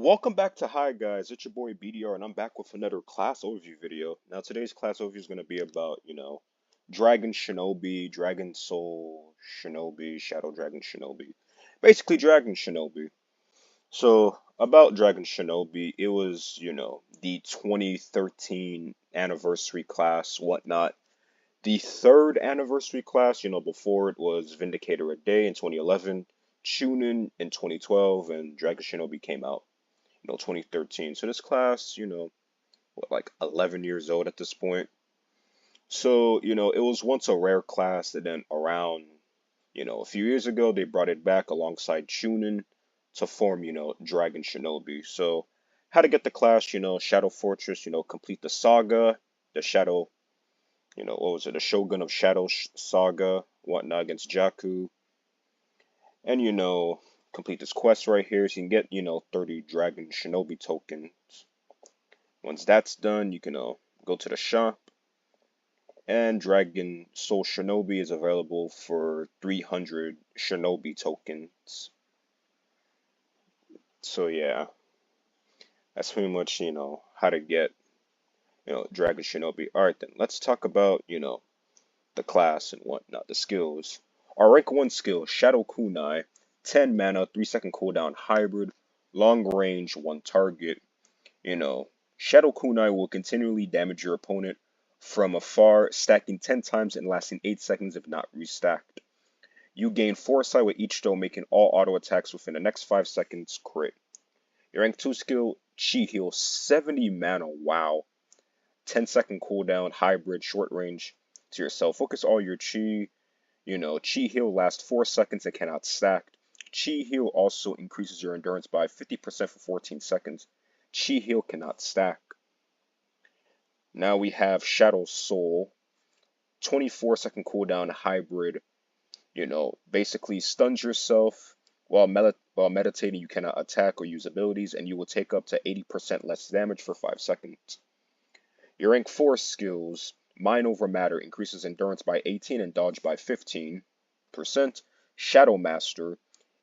Welcome back to Hi Guys, it's your boy BDR and I'm back with another class overview video. Now today's class overview is going to be about, Dragon Shinobi, Dragon Soul Shinobi, Shadow Dragon Shinobi. Basically Dragon Shinobi. So about Dragon Shinobi, it was, the 2013 anniversary class, whatnot. The third anniversary class, before it was Vindicator a Day in 2011, Chunin in 2012, and Dragon Shinobi came out 2013. So this class, like 11 years old at this point. So, it was once a rare class, and then around, a few years ago, they brought it back alongside Chunin to form, Dragon Shinobi. So, how to get the class, Shadow Fortress, complete the saga, the Shadow, what was it, the Shogun of Shadow saga, whatnot, against Jakku. And, complete this quest right here so you can get, 30 Dragon Shinobi tokens. Once that's done, you can go to the shop. And DragonSoul Shinobi is available for 300 Shinobi tokens. So yeah, that's pretty much, how to get, Dragon Shinobi. Alright then, let's talk about, the class and whatnot, the skills. Our rank 1 skill, Shadow Kunai, 10 mana, 3-second cooldown, hybrid, long range, 1 target. Shadow Kunai will continually damage your opponent from afar, stacking 10 times and lasting 8 seconds if not restacked. You gain foresight with each throw, making all auto attacks within the next 5 seconds crit. Your rank 2 skill, Chi Heal, 70 mana, wow. 10-second cooldown, hybrid, short range to yourself. Focus all your Chi. Chi Heal lasts 4 seconds and cannot stack. Chi Heal also increases your endurance by 50% for 14 seconds. Chi Heal cannot stack. Now we have Shadow Soul, 24-second cooldown, hybrid. Basically stuns yourself while meditating. You cannot attack or use abilities, and you will take up to 80% less damage for 5 seconds. Your rank 4 skills, Mind Over Matter, increases endurance by 18 and dodge by 15%. Shadow Master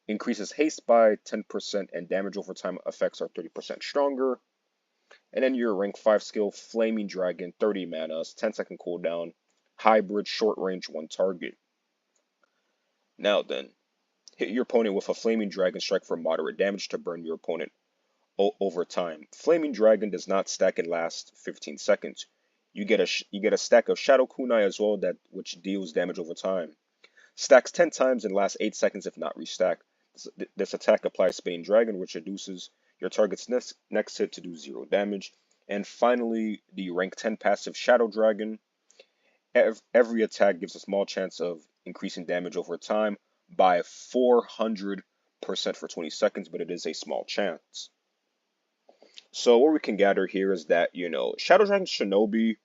increases haste by 10% and damage over time effects are 30% stronger. And then your rank 5 skill, Flaming Dragon, 30 mana, 10-second cooldown, hybrid, short range, 1 target. Now then, hit your opponent with a Flaming Dragon strike for moderate damage to burn your opponent over time. Flaming Dragon does not stack and last 15 seconds. You get a stack of Shadow Kunai as well, which deals damage over time. Stacks 10 times and lasts 8 seconds if not restacked. This attack applies Flaming Dragon, which reduces your target's next hit to do 0 damage. And finally, the rank 10 passive Shadow Dragon. Every attack gives a small chance of increasing damage over time by 400% for 20 seconds, but it is a small chance. So what we can gather here is that, Shadow Dragon Shinobi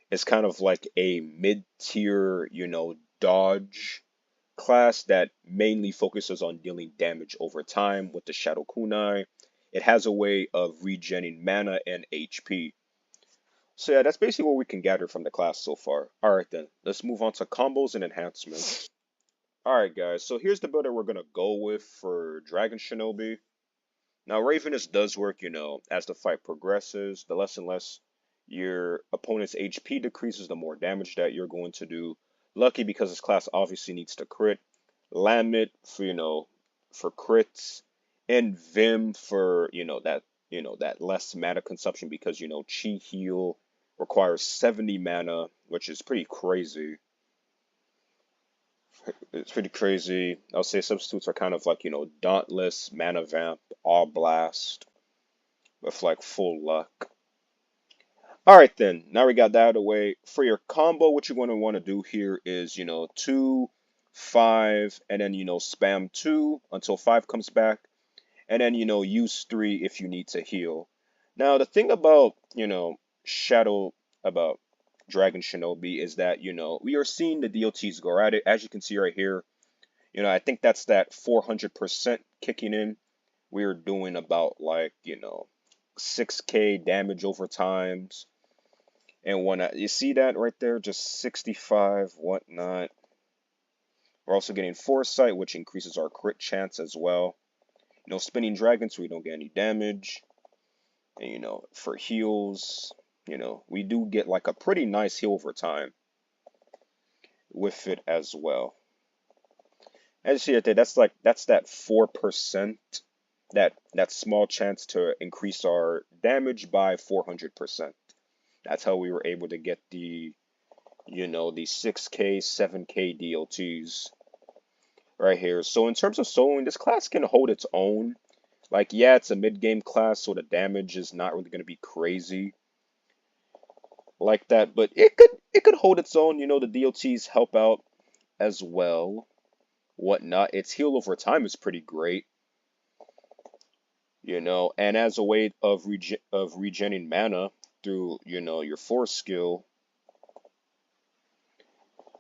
is kind of like a mid-tier, dodge class that mainly focuses on dealing damage over time with the Shadow Kunai. It has a way of regenerating mana and HP. So yeah, that's basically what we can gather from the class so far. Alright then, let's move on to combos and enhancements. Alright guys, so here's the build that we're going to go with for Dragon Shinobi. Now Ravenous does work, as the fight progresses, the less and less your opponent's HP decreases, the more damage that you're going to do. Lucky because this class obviously needs to crit. Lamit for, for crits. And Vim for, that less mana consumption because, Chi Heal requires 70 mana, which is pretty crazy. It's pretty crazy. I'll say substitutes are kind of like, Dauntless, Mana Vamp, All Blast, with like full luck. Alright then, now we got that out of the way. For your combo, what you're going to want to do here is, 2, 5, and then, spam 2 until 5 comes back. And then, use 3 if you need to heal. Now, the thing about, about Dragon Shinobi is that, we are seeing the DLTs go at it. As you can see right here, I think that's that 400% kicking in. We're doing about like, 6k damage over times. And whatnot. You see that right there? Just 65, whatnot. We're also getting Foresight, which increases our crit chance as well. You know, spinning dragon so we don't get any damage. And you know, for heals, you know, we do get like a pretty nice heal over time with it as well. As you see right there, that's that 4%, that small chance to increase our damage by 400%. That's how we were able to get the, you know, the 6K, 7K DLTs right here. So in terms of soloing, this class can hold its own. Like, yeah, it's a mid-game class, so the damage is not really going to be crazy like that, but it could hold its own. You know, the DLTs help out as well, whatnot. Its heal over time is pretty great, you know, and as a way of regenerating mana through, you know, your force skill,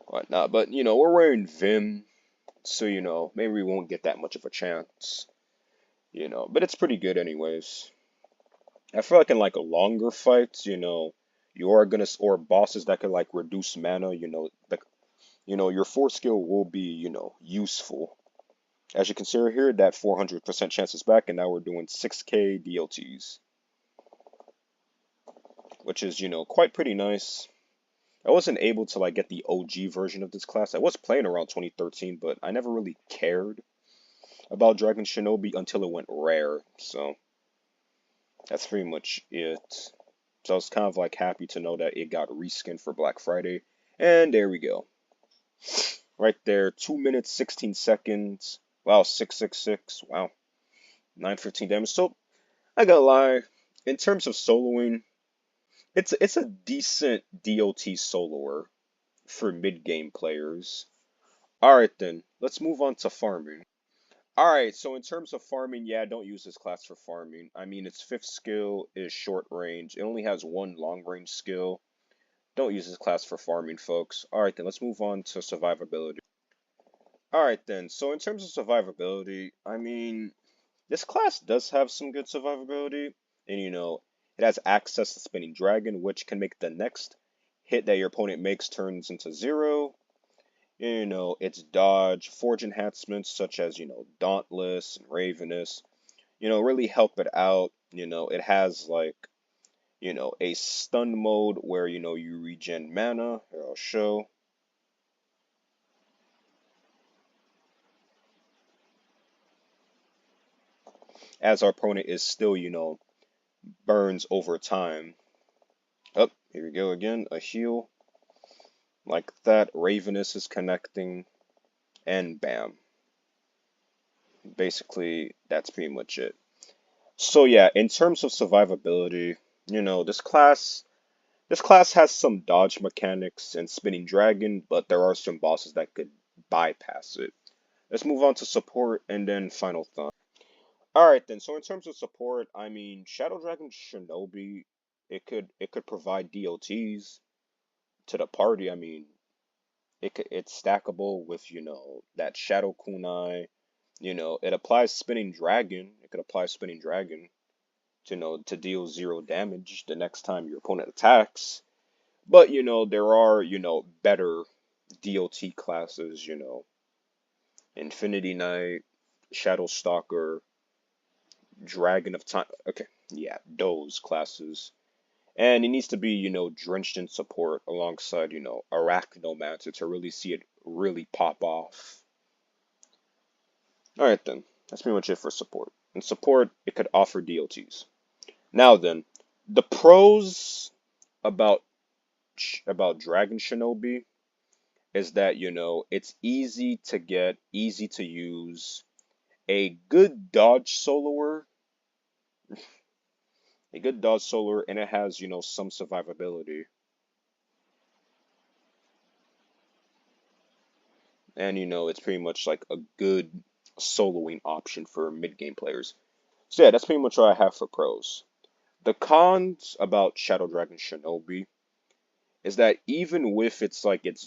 whatnot. But you know, we're wearing Vim, so you know, maybe we won't get that much of a chance, you know, but it's pretty good anyways. I feel like in like a longer fights, you know, you are gonna or bosses that could like reduce mana, you know, like you know, your force skill will be, you know, useful. As you consider here, that 400% chance is back, and now we're doing 6K DLTs, which is, you know, quite pretty nice. I wasn't able to like get the OG version of this class. I was playing around 2013, but I never really cared about Dragon Shinobi until it went rare. So that's pretty much it. So I was kind of like happy to know that it got reskinned for Black Friday. And there we go. Right there, 2 minutes, 16 seconds. Wow, 666. Wow. 915 damage. So I gotta lie, in terms of soloing, it's a decent DOT soloer for mid-game players. Alright then, let's move on to farming. Alright, so in terms of farming, yeah, don't use this class for farming. I mean, its 5th skill is short range. It only has 1 long range skill. Don't use this class for farming, folks. Alright then, let's move on to survivability. Alright then, so in terms of survivability, I mean, this class does have some good survivability. And you know, it has access to Spinning Dragon, which can make the next hit that your opponent makes turns into 0. You know, its dodge, forge enhancements such as, you know, Dauntless and Ravenous, you know, really help it out. You know, it has like, you know, a stun mode where, you know, you regen mana. Here, I'll show. As our opponent is still, you know, burns over time. Oh, here we go again, a heal. Like that, Ravenous is connecting, and bam. Basically, that's pretty much it. So yeah, in terms of survivability, you know, this class has some dodge mechanics and Spinning Dragon, but there are some bosses that could bypass it. Let's move on to support and then final thought. Alright then, so in terms of support, I mean Shadow Dragon Shinobi, it could provide DLTs to the party. I mean, it's stackable with, you know, that Shadow Kunai. You know, it applies Spinning Dragon. It could apply Spinning Dragon to, you know, to deal 0 damage the next time your opponent attacks. But, you know, there are, you know, better DOT classes, you know, Infinity Knight, Shadow Stalker, Dragon of Time. Okay, yeah, those classes. And it needs to be, you know, drenched in support alongside, you know, Arachnomancer to really see it really pop off. Alright then, that's pretty much it for support. In support, it could offer DLTs. Now then, the pros about Dragon Shinobi is that, you know, it's easy to get, easy to use, a good dodge soloer, and it has, you know, some survivability. And, you know, it's pretty much like a good soloing option for mid-game players. So yeah, that's pretty much all I have for pros. The cons about Shadow Dragon Shinobi is that even with its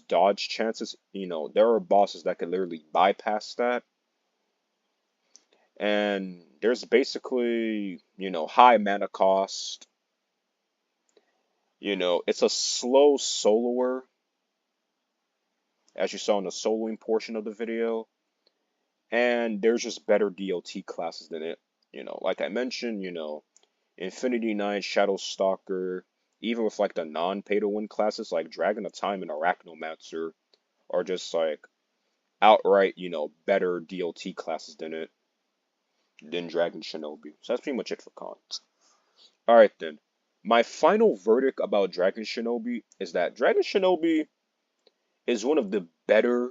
dodge chances, you know, there are bosses that can literally bypass that. And there's basically, you know, high mana cost. You know, it's a slow soloer, as you saw in the soloing portion of the video. and there's just better DLT classes than it. Like I mentioned, Infinity Knight, Shadow Stalker, even with like the non-pay to win classes like Dragon of Time and Arachnomancer are just like outright, better DLT classes than Dragon Shinobi. So that's pretty much it for cons. Alright then. My final verdict about Dragon Shinobi is that Dragon Shinobi is one of the better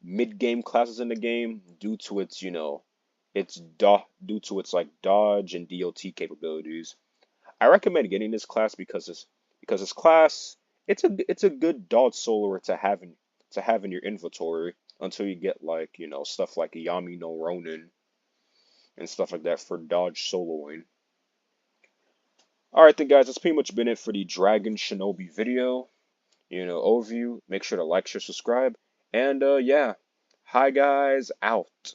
mid-game classes in the game due to its, due to its like dodge and DLT capabilities. I recommend getting this class because this class it's a good dodge soloer to have in your inventory until you get like stuff like Yami no Ronin and stuff like that for dodge soloing. Alright then guys, that's pretty much been it for the Dragon Shinobi video. Overview. Make sure to like, share, subscribe, and yeah. Hi guys, out.